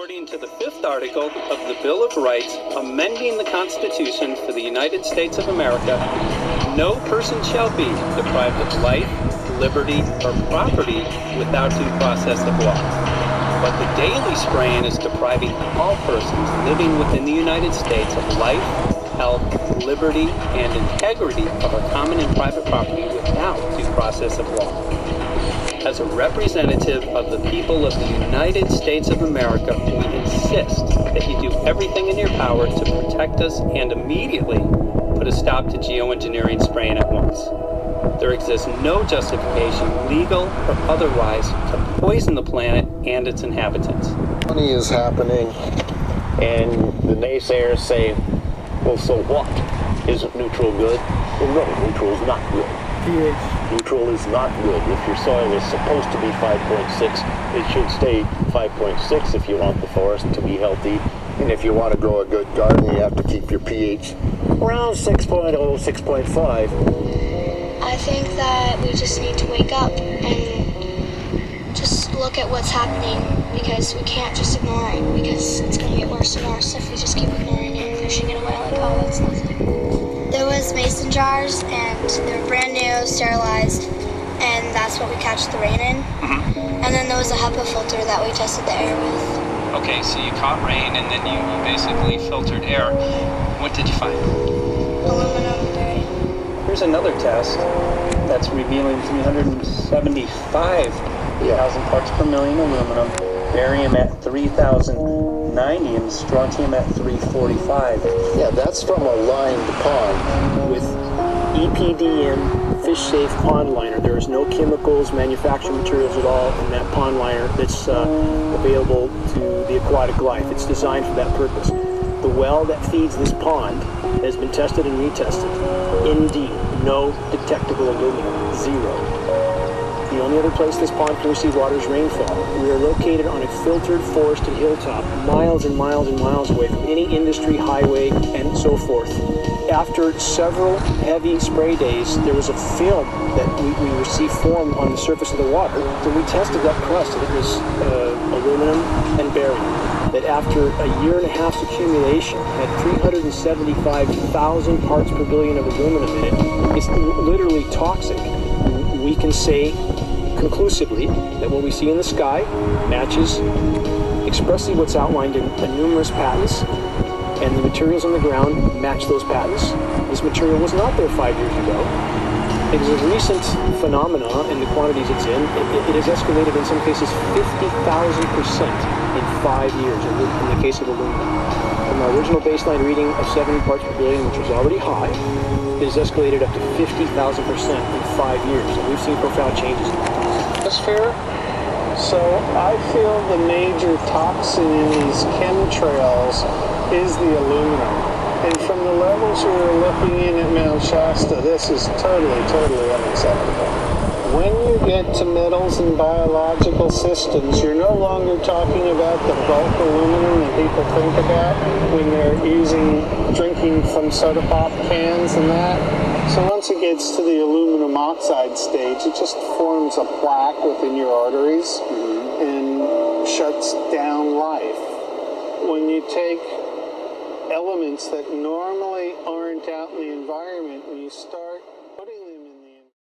According to the 5th article of the Bill of Rights, amending the Constitution for the United States of America, no person shall be deprived of life, liberty, or property without due process of law. But the daily spraying is depriving all persons living within the United States of life, health, liberty, and integrity of our common and private property without due process of law. As a representative of the people of the United States of America, we insist that you do everything in your power to protect us and immediately put a stop to geoengineering spraying at once. There exists no justification, legal or otherwise, to poison the planet and its inhabitants. Money is happening, and the naysayers say, well, so what? Isn't neutral good? Well, no, neutral is not good. pH. Neutral is not good. If your soil is supposed to be 5.6, it should stay 5.6 if you want the forest to be healthy. and if you want to grow a good garden, you have to keep your pH Around 6.0, 6.5. I think that we just need to wake up and just look at what's happening, because we can't just ignore it, because it's going to get worse and worse if we just keep ignoring it and pushing it away like, oh, that's nothing. There was mason jars, and they were brand new, sterilized, and that's what we catch the rain in. And then there was a HEPA filter that we tested the air with. Okay, so you caught rain and then you basically filtered air. What did you find? Aluminum barium. Here's another test that's revealing 375,000 parts per million aluminum, barium at 3,090, and strontium at 345. Yeah, that's from a lined pond. With EPDM fish safe pond liner. There is no chemicals, manufacturing materials at all in that pond liner that's available to the aquatic life. It's designed for that purpose. The well that feeds this pond has been tested and retested. Indeed, no detectable aluminum, zero. The only other place this pond can receive water is rainfall. We are located on a filtered forested hilltop, miles and miles and miles away from any industry, highway, and so forth. After several heavy spray days, there was a film that we received formed on the surface of the water. So we tested that crust, and it was aluminum and barium. That after a year and a half's accumulation had 375,000 parts per billion of aluminum in it. It's literally toxic. We can say conclusively that what we see in the sky matches expressly what's outlined in numerous patents, and the materials on the ground match those patents. This material was not there 5 years ago. It is a recent phenomenon in the quantities it's in. It has escalated in some cases 50,000% in 5 years in the case of aluminum. From our original baseline reading of 70 parts per billion, which was already high, it has escalated up to 50,000% in 5 years, and we've seen profound changes in the atmosphere. So I feel the major toxin in these chemtrails is the aluminum. And from the levels we were looking in at Mount Shasta, this is totally unacceptable. When you get to metals and biological systems, you're no longer talking about the bulk aluminum that people think about when they're drinking from soda pop cans and that. So once it gets to the aluminum oxide stage, it just forms a plaque within your arteries and shuts down life. When you take elements that normally aren't out in the environment, and you start